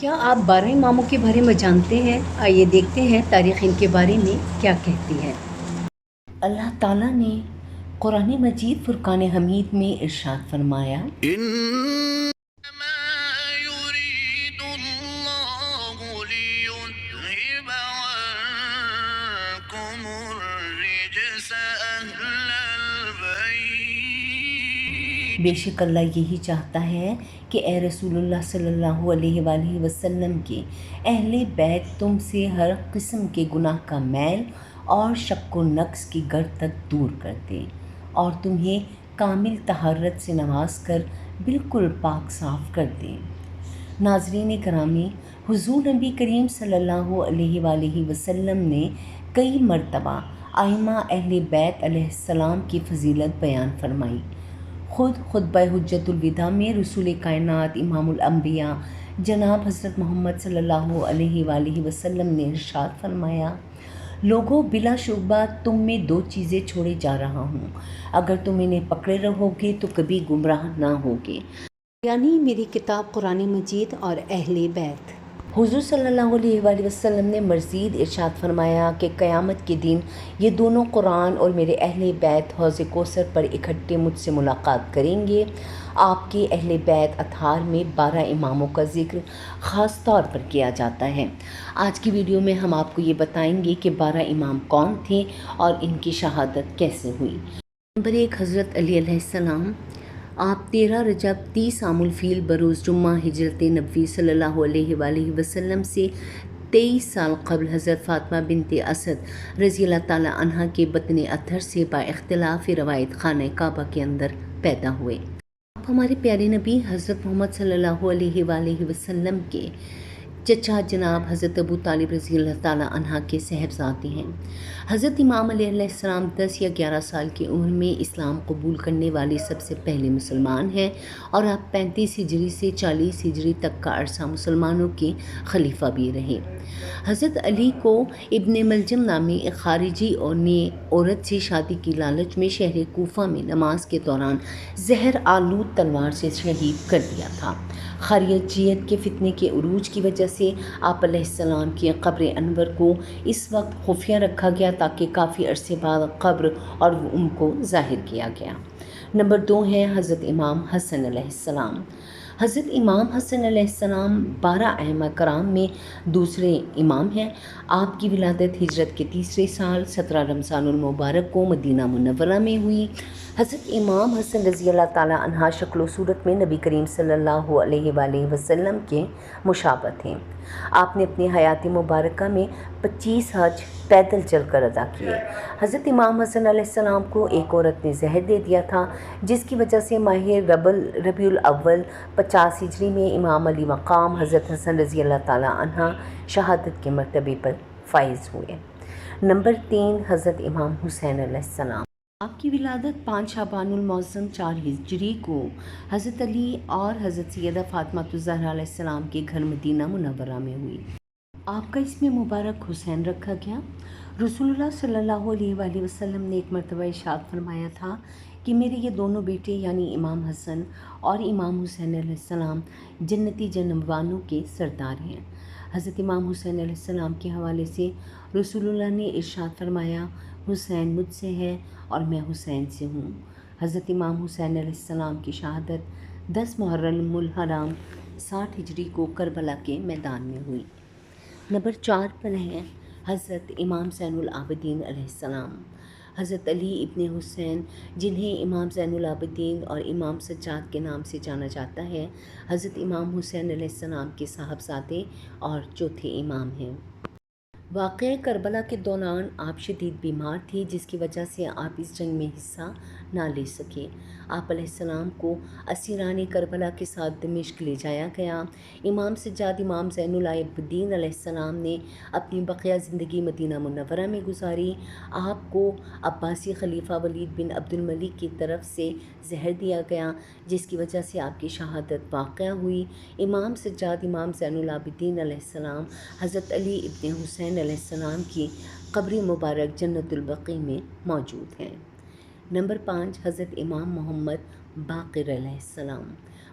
کیا آپ 12 اماموں کے بارے میں جانتے ہیں؟ آئیے دیکھتے ہیں تاریخ ان کے بارے میں کیا کہتی ہے۔ اللہ تعالیٰ نے قرآن مجید فرقان حمید میں ارشاد فرمایا، بے شک اللہ یہی چاہتا ہے کہ اے رسول اللہ صلی اللہ علیہ وآلہ وسلم کے اہل بیت تم سے ہر قسم کے گناہ کا میل اور شک و نقص کی گرد تک دور کر دیں اور تمہیں کامل طہارت سے نواز کر بالکل پاک صاف کر دیں۔ ناظرین کرامی، حضور نبی کریم صلی اللہ علیہ وآلہ وسلم نے کئی مرتبہ ائمہ اہل بیت علیہ السلام کی فضیلت بیان فرمائی۔ خود خطبہ حجۃ الوداع میں رسول کائنات امام الانبیاء جناب حضرت محمد صلی اللہ علیہ وآلہ وسلم نے ارشاد فرمایا، لوگوں بلا شبہ تم میں دو چیزیں چھوڑے جا رہا ہوں، اگر تم انہیں پکڑے رہو گے تو کبھی گمراہ نہ ہوگے، یعنی میری کتاب قرآن مجید اور اہل بیت۔ حضور صلی اللہ علیہ وآلہ وسلم نے مزید ارشاد فرمایا کہ قیامت کے دن یہ دونوں قرآن اور میرے اہل بیت حوض کوثر پر اکٹھے مجھ سے ملاقات کریں گے۔ آپ کے اہل بیت اطہار میں 12 اماموں کا ذکر خاص طور پر کیا جاتا ہے۔ آج کی ویڈیو میں ہم آپ کو یہ بتائیں گے کہ 12 امام کون تھے اور ان کی شہادت کیسے ہوئی۔ نمبر 1، حضرت علی علیہ السلام۔ آپ 13 رجب 30 عام الفیل بروز جمعہ ہجرت نبوی صلی اللہ علیہ وآلہ وسلم سے 23 سال قبل حضرت فاطمہ بنت اسد رضی اللہ تعالیٰ عنہا کے بطن اطہر سے با اختلاف روایت خانہ کعبہ کے اندر پیدا ہوئے۔ آپ ہمارے پیارے نبی حضرت محمد صلی اللہ علیہ وآلہ وسلم کے چچا جناب حضرت ابو طالب رضی اللہ تعالیٰ عنہ کے صاحبزادے ہیں۔ حضرت امام علیہ السلام 10 یا 11 سال کی عمر میں اسلام قبول کرنے والے سب سے پہلے مسلمان ہیں اور آپ 35 ہجری سے 40 ہجری تک کا عرصہ مسلمانوں کے خلیفہ بھی رہے۔ حضرت علی کو ابن ملجم نامی ایک خارجی اور نے عورت سے شادی کی لالچ میں شہر کوفہ میں نماز کے دوران زہر آلود تلوار سے شہید کر دیا تھا۔ خارجیت کے فتنے کے عروج کی وجہ سے آپ علیہ السلام کی قبر انور کو اس وقت خفیہ رکھا گیا تاکہ کافی عرصے بعد قبر اور ان کو ظاہر کیا گیا۔ نمبر 2 ہیں حضرت امام حسن علیہ السلام۔ حضرت امام حسن علیہ السلام 12 ائمہ کرام میں دوسرے امام ہیں۔ آپ کی ولادت ہجرت کے تیسرے سال 17 رمضان المبارک کو مدینہ منورہ میں ہوئی۔ حضرت امام حسن رضی اللہ تعالیٰ عنہ شکل و صورت میں نبی کریم صلی اللہ علیہ وآلہ وسلم کے مشابہ تھے۔ آپ نے اپنی حیات مبارکہ میں 25 حج پیدل چل کر ادا کیے۔ حضرت امام حسن علیہ السلام کو ایک عورت نے زہر دے دیا تھا، جس کی وجہ سے ماہ ربیع الاول 50 ہجری میں امام علی مقام حضرت حسن رضی اللہ تعالیٰ عنہ شہادت کے مرتبے پر فائز ہوئے۔ نمبر 3، حضرت امام حسین علیہ السلام۔ آپ کی ولادت 5 شعبان المعظم 4 ہجری کو حضرت علی اور حضرت سیدہ فاطمہ الزہرا علیہ السلام کے گھر مدینہ منورہ میں ہوئی۔ آپ کا اسم مبارک حسین رکھا گیا۔ رسول اللہ صلی اللہ علیہ وآلہ وسلم نے ایک مرتبہ ارشاد فرمایا تھا کہ میرے یہ دونوں بیٹے یعنی امام حسن اور امام حسین علیہ السلام جنتی جنموانوں کے سردار ہیں۔ حضرت امام حسین علیہ السلام کے حوالے سے رسول اللہ نے ارشاد فرمایا، حسین مجھ سے ہے اور میں حسین سے ہوں۔ حضرت امام حسین علیہ السلام کی شہادت 10 محرم الحرام 60 ہجری کو کربلا کے میدان میں ہوئی۔ نمبر 4 پر ہیں حضرت امام زین العابدین علیہ السلام۔ حضرت علی ابن حسین، جنہیں امام زین العابدین اور امام سجاد کے نام سے جانا جاتا ہے، حضرت امام حسین علیہ السلام کے صاحبزادے اور چوتھے امام ہیں۔ واقعہ کربلا کے دوران آپ شدید بیمار تھے، جس کی وجہ سے آپ اس جنگ میں حصہ نہ لے سکے۔ آپ علیہ السلام کو اسیران کربلا کے ساتھ دمشق لے جایا گیا۔ امام سجاد امام زین العابدین علیہ السلام نے اپنی بقیہ زندگی مدینہ منورہ میں گزاری۔ آپ کو عباسی خلیفہ ولید بن عبد الملک کی طرف سے زہر دیا گیا، جس کی وجہ سے آپ کی شہادت واقع ہوئی۔ امام سجاد امام زین العابدین علیہ السلام حضرت علی ابن حسین علیہ السلام کی قبر مبارک جنت البقیع میں موجود ہیں۔ نمبر 5، حضرت امام محمد باقر علیہ السلام۔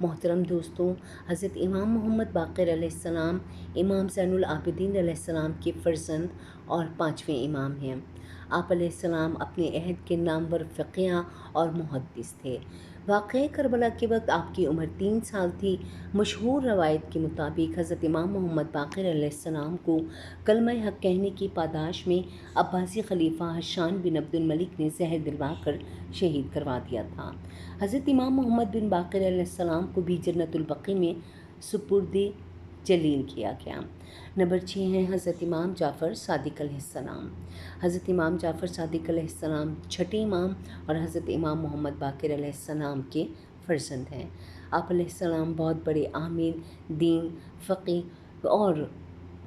محترم دوستوں، حضرت امام محمد باقر علیہ السلام امام زین العابدین علیہ السلام کے فرزند اور 5ویں امام ہیں۔ آپ علیہ السلام اپنے عہد کے نامور فقیہ اور محدث تھے۔ واقعہ کربلا کے وقت آپ کی عمر 3 سال تھی۔ مشہور روایت کے مطابق حضرت امام محمد باقر علیہ السلام کو کلمہ حق کہنے کی پاداش میں عباسی خلیفہ حشان بن عبد الملک نے زہر دلوا کر شہید کروا دیا تھا۔ حضرت امام محمد بن باقر علیہ السلام کو بھی جنت البقیع میں سپرد جلیل کیا گیا۔ نمبر 6 ہیں حضرت امام جعفر صادق علیہ السلام۔ حضرت امام جعفر صادق علیہ السلام چھٹے امام اور حضرت امام محمد باقر علیہ السلام کے فرزند ہیں۔ آپ علیہ السلام بہت بڑے عامل دین، فقیہ اور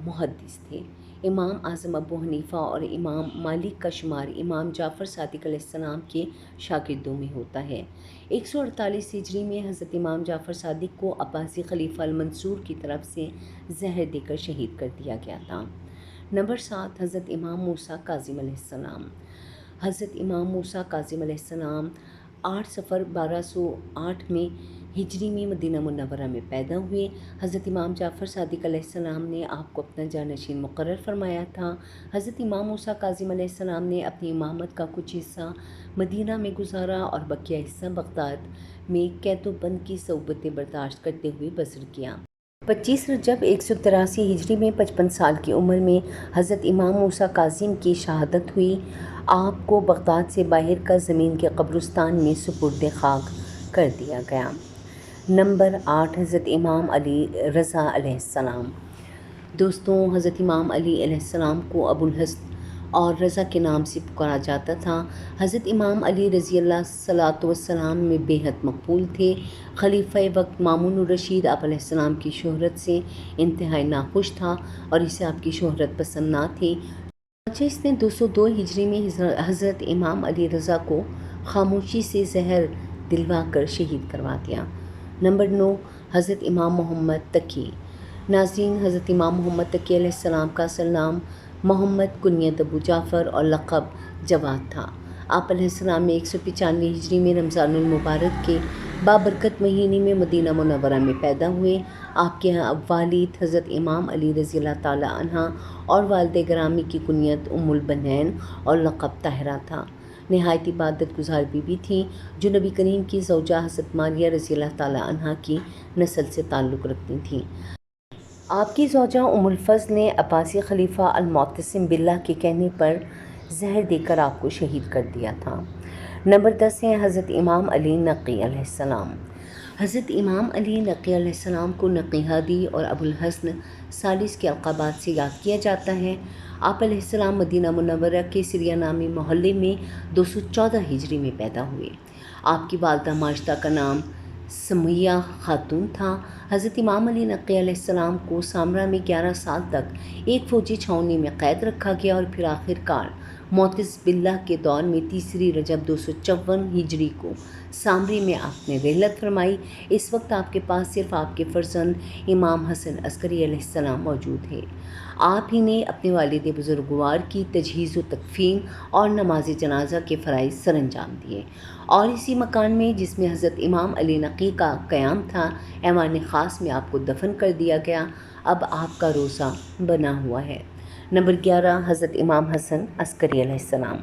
محدث تھے۔ امام اعظم ابو حنیفہ اور امام مالک کا شمار امام جعفر صادق علیہ السلام کے شاگردوں میں ہوتا ہے۔ 148 ہجری میں حضرت امام جعفر صادق کو عباسی خلیفہ المنصور کی طرف سے زہر دے کر شہید کر دیا گیا تھا۔ نمبر 7 حضرت امام موسیٰ کاظم علیہ السلام۔ حضرت امام موسیٰ کاظم علیہ السلام 8 صفر 1208 میں ہجری میں مدینہ منورہ میں پیدا ہوئے۔ حضرت امام جعفر صادق علیہ السلام نے آپ کو اپنا جانشین مقرر فرمایا تھا۔ حضرت امام موسیٰ کاظم علیہ السلام نے اپنی امامت کا کچھ حصہ مدینہ میں گزارا اور بقیہ حصہ بغداد میں قید و بند کی صعوبتیں برداشت کرتے ہوئے بسر کیا۔ 25 رجب 183 ہجری میں 55 سال کی عمر میں حضرت امام موسیٰ کاظم کی شہادت ہوئی۔ آپ کو بغداد سے باہر کا زمین کے قبرستان میں سپرد خاک کر دیا گیا۔ نمبر 8 حضرت امام علی رضا علیہ السلام۔ دوستوں، حضرت امام علی علیہ السلام کو ابو الحسن اور رضا کے نام سے پکارا جاتا تھا۔ حضرت امام علی رضی اللہ صلاۃ والسلام میں بے حد مقبول تھے۔ خلیفہ وقت مامون الرشید آپ علیہ السلام کی شہرت سے انتہائی ناخوش تھا اور اسے آپ کی شہرت پسند نہ تھی، چنانچہ اس نے 202 ہجری میں حضرت امام علی رضا کو خاموشی سے زہر دلوا کر شہید کروا دیا۔ نمبر 9 حضرت امام محمد تقی۔ ناظرین، حضرت امام محمد تقی علیہ السلام کا اصل نام محمد کنیت ابو جعفر اور لقب جواد تھا۔ آپ علیہ السلام میں 195 ہجری میں رمضان المبارک کے بابرکت مہینے میں مدینہ منورہ میں پیدا ہوئے۔ آپ کے والد حضرت امام علی رضی اللہ تعالیٰ عنہ اور والد گرامی کی کنیت ام البنین اور لقب طاہرہ تھا۔ نہایت عبادت گزار بیوی تھیں جو نبی کریم کی زوجہ حضرت ماریہ رضی اللہ تعالیٰ عنہ کی نسل سے تعلق رکھتی تھیں۔ آپ کی زوجہ ام الفضل نے عباسی خلیفہ المعتصم باللہ کے کہنے پر زہر دے کر آپ کو شہید کر دیا تھا۔ نمبر 10 ہے حضرت امام علی نقی علیہ السلام۔ حضرت امام علی نقی علیہ السلام کو نقی ہادی اور ابو الحسن ثالث کے القابات سے یاد کیا جاتا ہے۔ آپ علیہ السلام مدینہ منورہ کے سریہ نامی محلے میں 214 ہجری میں پیدا ہوئے۔ آپ کی والدہ ماجدہ کا نام سمیہ خاتون تھا۔ حضرت امام علی نقی علیہ السلام کو سامرا میں 11 سال تک ایک فوجی چھاؤنی میں قید رکھا گیا اور پھر آخر کار معتز باللہ کے دور میں 3 رجب 254 ہجری کو سامری میں آپ نے رحلت فرمائی۔ اس وقت آپ کے پاس صرف آپ کے فرزند امام حسن عسکری علیہ السلام موجود ہے۔ آپ ہی نے اپنے والد بزرگوار کی تجہیز و تکفین اور نماز جنازہ کے فرائض سر انجام دیے، اور اسی مکان میں جس میں حضرت امام علی نقی کا قیام تھا، ایوان خاص میں آپ کو دفن کر دیا گیا۔ اب آپ کا روزہ بنا ہوا ہے۔ نمبر 11 حضرت امام حسن عسکری علیہ السلام۔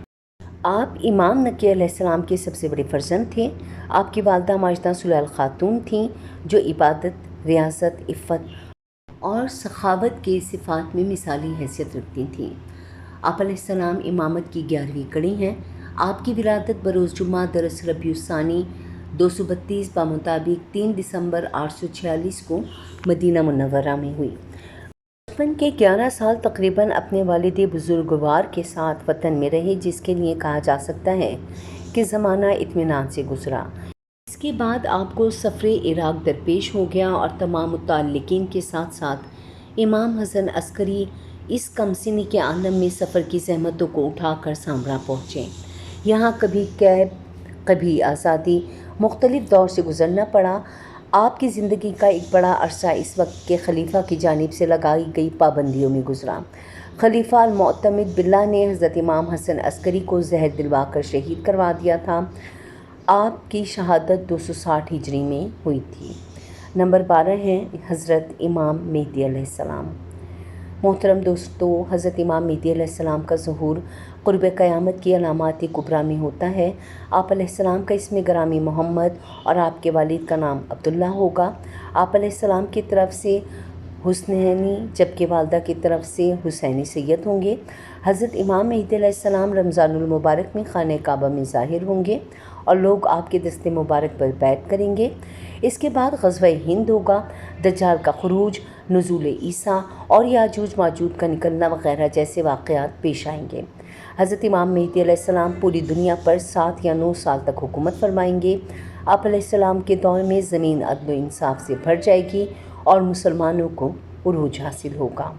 آپ امام نقی علیہ السلام کے سب سے بڑے فرزند تھے۔ آپ کی والدہ ماجدہ سلیل خاتون تھیں جو عبادت، ریاضت، عفت اور سخاوت کے صفات میں مثالی حیثیت رکھتی تھیں۔ آپ علیہ السلام امامت کی 11ویں کڑی ہیں۔ آپ کی ولادت بروز جمعہ درس ربیع الثانی 232 بمطابق 3 دسمبر 846 کو مدینہ منورہ میں ہوئی۔ بچپن کے 11 سال تقریباً اپنے والد بزرگوار کے ساتھ وطن میں رہے، جس کے لیے کہا جا سکتا ہے کہ زمانہ اطمینان سے گزرا۔ اس کے بعد آپ کو سفر عراق درپیش ہو گیا اور تمام متعلقین کے ساتھ ساتھ امام حسن عسکری اس کم سنی کے عالم میں سفر کی زحمتوں کو اٹھا کر سامرا پہنچے۔ یہاں کبھی قید، کبھی آزادی، مختلف دور سے گزرنا پڑا۔ آپ کی زندگی کا ایک بڑا عرصہ اس وقت کے خلیفہ کی جانب سے لگائی گئی پابندیوں میں گزرا۔ خلیفہ المعتمد باللہ نے حضرت امام حسن عسکری کو زہر دلوا کر شہید کروا دیا تھا۔ آپ کی شہادت 260 ہجری میں ہوئی تھی۔ نمبر 12 ہیں حضرت امام مہدی علیہ السلام۔ محترم دوستو، حضرت امام مہدی علیہ السلام کا ظہور قرب قیامت کی علامات کبریٰ میں ہوتا ہے۔ آپ علیہ السلام کا اسم گرامی محمد اور آپ کے والد کا نام عبداللہ ہوگا۔ آپ علیہ السلام کی طرف سے حسنینی جبکہ والدہ کی طرف سے حسینی سید ہوں گے۔ حضرت امام مہدی علیہ السلام رمضان المبارک میں خانہ کعبہ میں ظاہر ہوں گے اور لوگ آپ کے دست مبارک پر بیعت کریں گے۔ اس کے بعد غزوہ ہند ہوگا، دجال کا خروج، نزول عیسیٰ اور یاجوج ماجوج کا نکلنا وغیرہ جیسے واقعات پیش آئیں گے۔ حضرت امام مہدی علیہ السلام پوری دنیا پر 7 یا 9 سال تک حکومت فرمائیں گے۔ آپ علیہ السلام کے دور میں زمین عدل و انصاف سے بھر جائے گی اور مسلمانوں کو عروج حاصل ہوگا۔